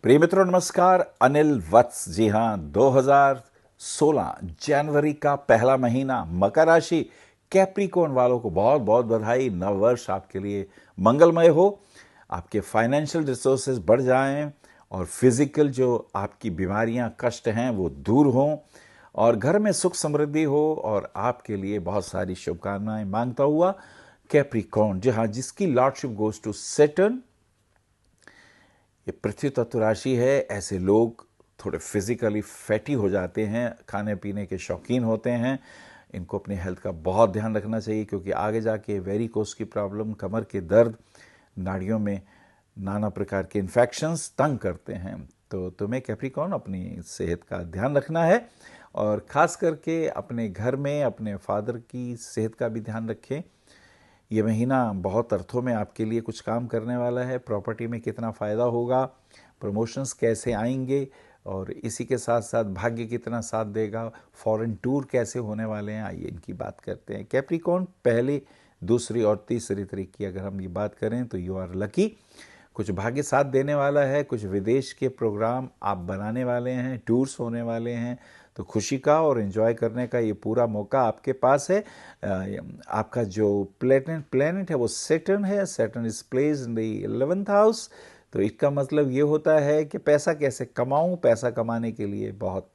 प्रिय मित्रों नमस्कार। अनिल वत्स, जी हाँ, 2016 जनवरी का पहला महीना, मकर राशि, कैप्रिकॉर्न वालों को बहुत बहुत बधाई। नव वर्ष आपके लिए मंगलमय हो, आपके फाइनेंशियल रिसोर्सेज बढ़ जाएं और फिजिकल जो आपकी बीमारियां कष्ट हैं वो दूर हों और घर में सुख समृद्धि हो और आपके लिए बहुत सारी शुभकामनाएं मांगता हुआ कैप्रिकॉर्न, जी हाँ, जिसकी लॉर्डशिप गोज टू सेटर्न। ये पृथ्वी तत्व राशि है। ऐसे लोग थोड़े फिजिकली फैटी हो जाते हैं, खाने पीने के शौकीन होते हैं। इनको अपनी हेल्थ का बहुत ध्यान रखना चाहिए क्योंकि आगे जाके वेरिकोस की प्रॉब्लम, कमर के दर्द, नाड़ियों में नाना प्रकार के इन्फेक्शंस तंग करते हैं। तो तुम्हें कैप्रिकॉर्न अपनी सेहत का ध्यान रखना है और ख़ास करके अपने घर में अपने फादर की सेहत का भी ध्यान रखें। ये महीना बहुत अर्थों में आपके लिए कुछ काम करने वाला है। प्रॉपर्टी में कितना फ़ायदा होगा, प्रमोशंस कैसे आएंगे और इसी के साथ साथ भाग्य कितना साथ देगा, फॉरेन टूर कैसे होने वाले हैं, आइए इनकी बात करते हैं। कैप्रिकॉर्न, पहली, दूसरी और तीसरी तारीख की अगर हम ये बात करें तो यू आर लकी। कुछ भाग्य साथ देने वाला है, कुछ विदेश के प्रोग्राम आप बनाने वाले हैं, टूर्स होने वाले हैं, तो खुशी का और एंजॉय करने का ये पूरा मौका आपके पास है। आपका जो प्लेनेट है वो सेटर्न है। Saturn is place in the 11th house. तो इसका मतलब ये होता है कि पैसा कैसे कमाऊं, पैसा कमाने के लिए बहुत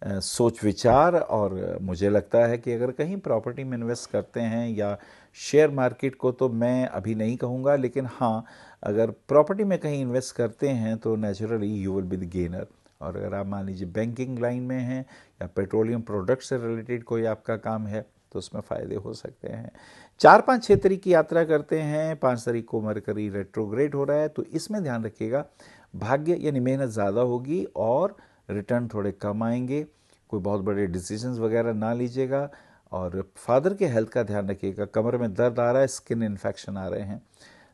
सोच विचार। और मुझे लगता है कि अगर कहीं प्रॉपर्टी में इन्वेस्ट करते हैं या शेयर मार्केट को, तो मैं अभी नहीं कहूँगा, लेकिन हाँ, अगर प्रॉपर्टी में कहीं इन्वेस्ट करते हैं तो naturally you will be the gainer. और अगर आप मान लीजिए बैंकिंग लाइन में हैं या पेट्रोलियम प्रोडक्ट से रिलेटेड कोई आपका काम है तो उसमें फ़ायदे हो सकते हैं। 4, 5, 6 तारीख की यात्रा करते हैं। 5 तारीख को मरकरी रेट्रोग्रेड हो रहा है, तो इसमें ध्यान रखिएगा, भाग्य यानी मेहनत ज़्यादा होगी और रिटर्न थोड़े कम आएंगे। कोई बहुत बड़े डिसीजंस वगैरह ना लीजिएगा और फादर के हेल्थ का ध्यान रखिएगा। कमर में दर्द आ रहा है, स्किन इन्फेक्शन आ रहे हैं,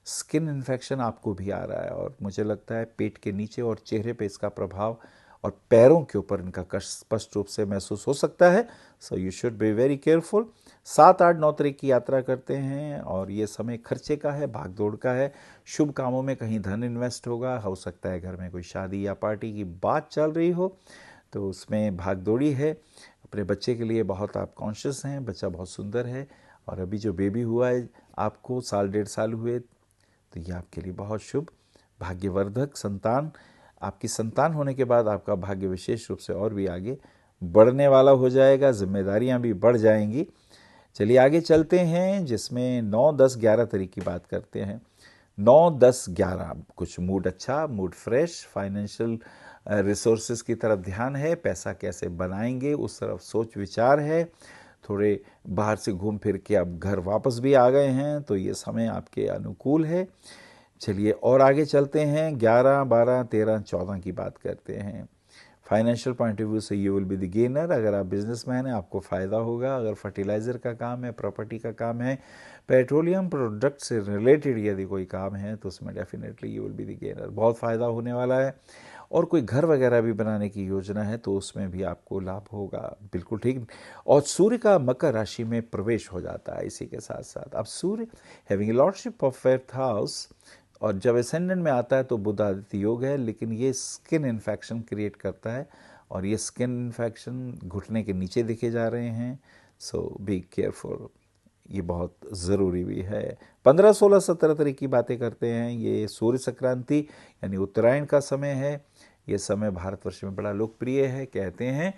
स्किन इन्फेक्शन आपको भी आ रहा है और मुझे लगता है पेट के नीचे और चेहरे पे इसका प्रभाव और पैरों के ऊपर इनका कष्ट स्पष्ट रूप से महसूस हो सकता है। So you should be very careful. 7, 8, 9 तारीख की यात्रा करते हैं और ये समय खर्चे का है, भाग दौड़ का है। शुभ कामों में कहीं धन इन्वेस्ट होगा, हो सकता है घर में कोई शादी या पार्टी की बात चल रही हो तो उसमें भाग दौड़ी है। अपने बच्चे के लिए बहुत आप कॉन्शियस हैं, बच्चा बहुत सुंदर है और अभी जो बेबी हुआ है आपको, 1.5 साल हुए, तो ये आपके लिए बहुत शुभ, भाग्यवर्धक संतान। आपकी संतान होने के बाद आपका भाग्य विशेष रूप से और भी आगे बढ़ने वाला हो जाएगा, जिम्मेदारियां भी बढ़ जाएंगी। चलिए आगे चलते हैं, जिसमें 9, 10, 11 तारीख की बात करते हैं। 9, 10, 11 कुछ मूड अच्छा, मूड फ्रेश, फाइनेंशियल रिसोर्सेज की तरफ ध्यान है, पैसा कैसे बनाएंगे उस तरफ सोच विचार है। थोड़े बाहर से घूम फिर के अब घर वापस भी आ गए हैं तो ये समय आपके अनुकूल है। चलिए और आगे चलते हैं, 11, 12, 13, 14 की बात करते हैं। फाइनेंशियल पॉइंट ऑफ व्यू से you will be the gainer. अगर आप बिजनेसमैन हैं आपको फ़ायदा होगा। अगर फर्टिलाइज़र का काम है, प्रॉपर्टी का काम है, पेट्रोलियम प्रोडक्ट से रिलेटेड यदि कोई काम है तो उसमें definitely you will be the gainer, बहुत फ़ायदा होने वाला है। और कोई घर वगैरह भी बनाने की योजना है तो उसमें भी आपको लाभ होगा, बिल्कुल ठीक। और सूर्य का मकर राशि में प्रवेश हो जाता है इसी के साथ साथ। अब सूर्य having lordship of 5th house और जब असेंडेंट में आता है तो बुध आदित्य योग है, लेकिन ये स्किन इन्फेक्शन क्रिएट करता है और ये स्किन इन्फेक्शन घुटने के नीचे देखे जा रहे हैं। सो बी केयरफुल, ये बहुत ज़रूरी भी है। 15, 16, 17 तारीख की बातें करते हैं। ये सूर्य संक्रांति यानी उत्तरायण का समय है। ये समय भारतवर्ष में बड़ा लोकप्रिय है। कहते हैं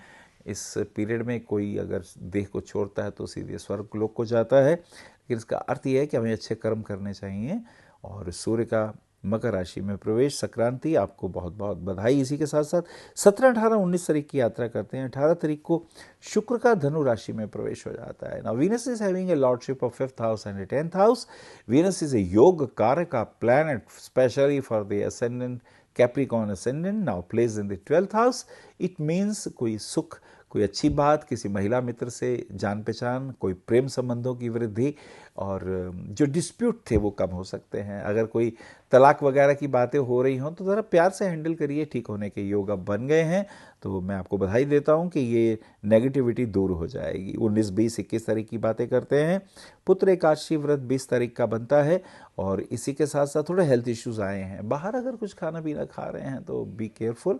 इस पीरियड में कोई अगर देह को छोड़ता है तो सीधे स्वर्ग लोक को जाता है, लेकिन इसका अर्थ यह है कि हमें अच्छे कर्म करने चाहिए। और सूर्य का मकर राशि में प्रवेश, संक्रांति, आपको बहुत बहुत बधाई। इसी के साथ साथ 17, 18, 19 तारीख की यात्रा करते हैं। 18 तारीख को शुक्र का धनु राशि में प्रवेश हो जाता है। Now Venus is having a lordship of 5th house and 10th house. Venus is a योग कारक planet specially for the ascendant, Capricorn ascendant, now place in the 12th house. It means कोई सुख कोई अच्छी बात, किसी महिला मित्र से जान पहचान, कोई प्रेम संबंधों की वृद्धि, और जो डिस्प्यूट थे वो कम हो सकते हैं। अगर कोई तलाक वगैरह की बातें हो रही हों तो ज़रा प्यार से हैंडल करिए, ठीक होने के योग अब बन गए हैं। तो मैं आपको बधाई देता हूं कि ये नेगेटिविटी दूर हो जाएगी। 19, 20, 21 तारीख की बातें करते हैं। पुत्र एकादशी व्रत 20 तारीख का बनता है, और इसी के साथ साथ थोड़े हेल्थ इश्यूज आए हैं। बाहर अगर कुछ खाना पीना खा रहे हैं तो बी केयरफुल,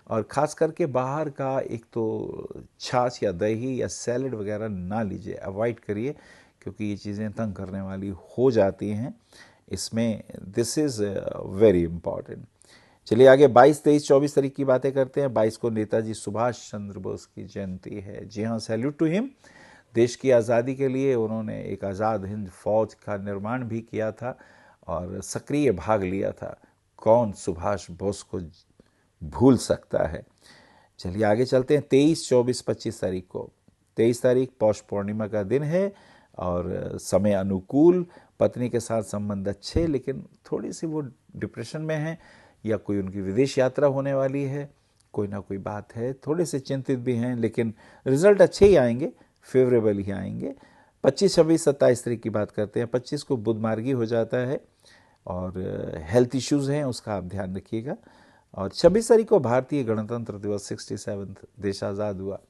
और ख़ास करके बाहर का एक तो छाछ या दही या सैलड वगैरह ना लीजिए, अवॉइड करिए, क्योंकि ये चीज़ें तंग करने वाली हो जाती हैं इसमें। This is very important. चलिए आगे 22, 23, 24 तारीख की बातें करते हैं। 22 को नेताजी सुभाष चंद्र बोस की जयंती है। जी हाँ, सैल्यूट टू हिम। देश की आज़ादी के लिए उन्होंने एक आज़ाद हिंद फौज का निर्माण भी किया था और सक्रिय भाग लिया था। कौन सुभाष बोस को भूल सकता है। चलिए आगे चलते हैं। 23, 24, 25 तारीख को। 23 तारीख पौष पूर्णिमा का दिन है और समय अनुकूल, पत्नी के साथ संबंध अच्छे, लेकिन थोड़ी सी वो डिप्रेशन में है, या कोई उनकी विदेश यात्रा होने वाली है, कोई ना कोई बात है, थोड़े से चिंतित भी हैं, लेकिन रिजल्ट अच्छे ही आएंगे, फेवरेबल ही आएंगे। 25, 26, 27 तारीख की बात करते हैं। 25 को बुध मार्गी हो जाता है और हेल्थ इश्यूज़ हैं, उसका आप ध्यान रखिएगा। और 26 तारीख को भारतीय गणतंत्र दिवस, 67th देश आज़ाद हुआ।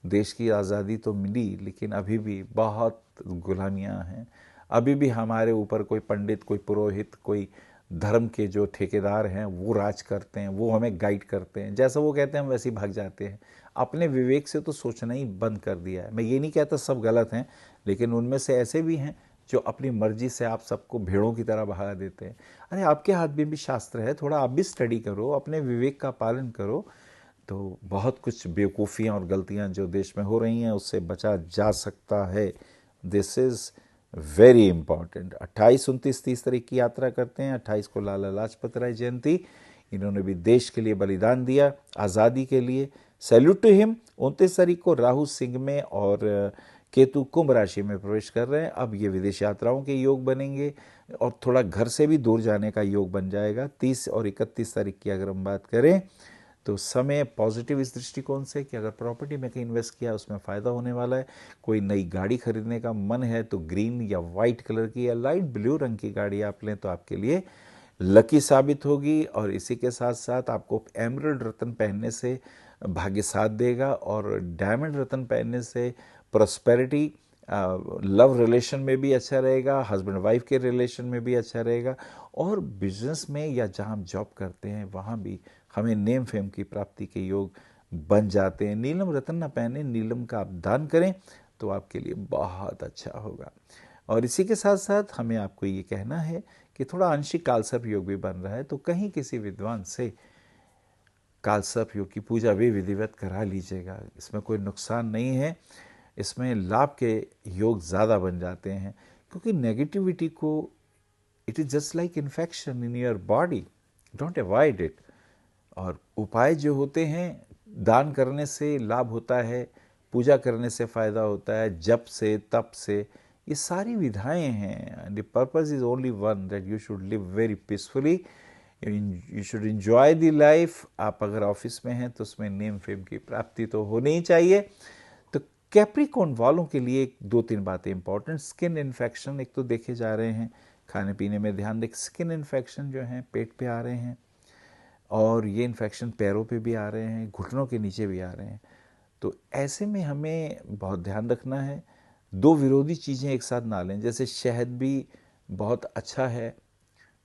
देश की आज़ादी तो मिली, लेकिन अभी भी बहुत गुलामियाँ हैं। अभी भी हमारे ऊपर कोई पंडित, कोई पुरोहित, कोई धर्म के जो ठेकेदार हैं वो राज करते हैं, वो हमें गाइड करते हैं। जैसा वो कहते हैं हम वैसे ही भाग जाते हैं। अपने विवेक से तो सोचना ही बंद कर दिया है। मैं ये नहीं कहता सब गलत हैं, लेकिन उनमें से ऐसे भी हैं जो अपनी मर्जी से आप सबको भेड़ों की तरह भगा देते हैं। अरे आपके हाथ में भी शास्त्र है, थोड़ा आप भी स्टडी करो, अपने विवेक का पालन करो, तो बहुत कुछ बेवकूफ़ियाँ और गलतियाँ जो देश में हो रही हैं उससे बचा जा सकता है। This is very important. 28, 29, 30 तारीख की यात्रा करते हैं। 28 को लाला लाजपत राय जयंती। इन्होंने भी देश के लिए बलिदान दिया, आज़ादी के लिए। Salute to him. 29 तारीख को राहु सिंह में और केतु कुंभ राशि में प्रवेश कर रहे हैं। अब ये विदेश यात्राओं के योग बनेंगे और थोड़ा घर से भी दूर जाने का योग बन जाएगा। 30 और 31 तारीख की अगर हम बात करें तो समय पॉजिटिव इस दृष्टिकोण से कि अगर प्रॉपर्टी में कहीं इन्वेस्ट किया उसमें फ़ायदा होने वाला है। कोई नई गाड़ी खरीदने का मन है तो ग्रीन या वाइट कलर की या लाइट ब्लू रंग की गाड़ी आप लें तो आपके लिए लकी साबित होगी। और इसी के साथ साथ आपको एमरल्ड रत्न पहनने से भाग्य साथ देगा, और डायमंड रत्न पहनने से प्रॉस्पेरिटी, लव रिलेशन में भी अच्छा रहेगा, हस्बैंड वाइफ के रिलेशन में भी अच्छा रहेगा, और बिजनेस में या जहाँ हम जॉब करते हैं वहाँ भी हमें नेम फेम की प्राप्ति के योग बन जाते हैं। नीलम रत्न न पहने, नीलम का आप दान करें तो आपके लिए बहुत अच्छा होगा। और इसी के साथ साथ हमें आपको ये कहना है कि थोड़ा आंशिक कालसर्प योग भी बन रहा है, तो कहीं किसी विद्वान से कालसर्प योग की पूजा भी विधिवत करा लीजिएगा। इसमें कोई नुकसान नहीं है, इसमें लाभ के योग ज़्यादा बन जाते हैं, क्योंकि नेगेटिविटी को, it is just like infection in your body, don't avoid it. और उपाय जो होते हैं, दान करने से लाभ होता है, पूजा करने से फ़ायदा होता है, जप से, तप से, ये सारी विधाएं हैं। The purpose is only one, that you should live very peacefully, you should enjoy the life. आप अगर ऑफिस में हैं तो उसमें नेम फेम की प्राप्ति तो होनी ही चाहिए। तो कैप्रिकॉर्न वालों के लिए 2-3 बातें इंपॉर्टेंट। स्किन इन्फेक्शन एक तो देखे जा रहे हैं, खाने पीने में ध्यान दें। स्किन इन्फेक्शन जो हैं पेट पे आ रहे हैं, और ये इन्फेक्शन पैरों पे भी आ रहे हैं, घुटनों के नीचे भी आ रहे हैं। तो ऐसे में हमें बहुत ध्यान रखना है, 2 विरोधी चीज़ें एक साथ ना लें। जैसे शहद भी बहुत अच्छा है,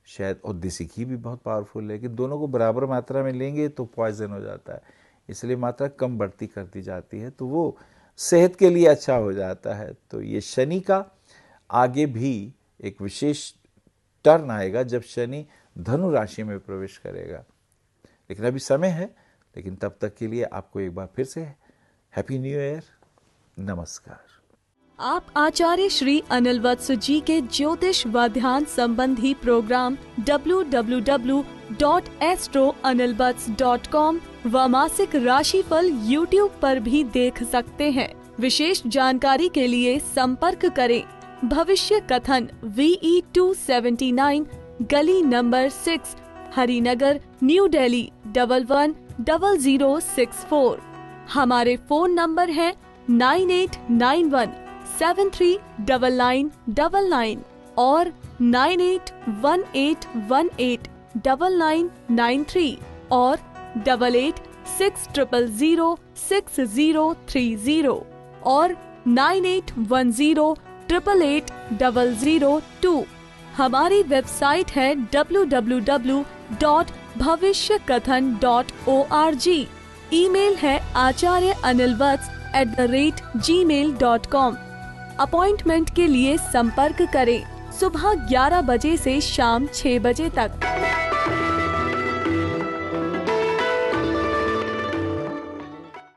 शहद, और देसी घी भी बहुत पावरफुल है, लेकिन दोनों को बराबर मात्रा में लेंगे तो पॉइजन हो जाता है, इसलिए मात्रा कम बढ़ती कर दी जाती है, तो वो सेहत के लिए अच्छा हो जाता है। तो ये शनि का आगे भी एक विशेष टर्न आएगा जब शनि धनु राशि में प्रवेश करेगा, लेकिन अभी समय है। लेकिन तब तक के लिए आपको एक बार फिर से हैप्पी न्यू ईयर, नमस्कार। आप आचार्य श्री अनिल वत्स जी के ज्योतिष व ध्यान संबंधी प्रोग्राम www.astroanilvats.com व मासिक राशिफल YouTube पर भी देख सकते हैं। विशेष जानकारी के लिए संपर्क करें भविष्य कथन VE279 गली नंबर 6 हरिनगर न्यू दिल्ली 110064। हमारे फोन नंबर है 9891739999 और 9818189993 और 8860006030 और 9810880002। हमारी वेबसाइट है www.bhavishyakathan.org। ईमेल है acharyaanilvats@gmail.com। अपॉइंटमेंट के लिए संपर्क करें सुबह 11 बजे से शाम 6 बजे तक।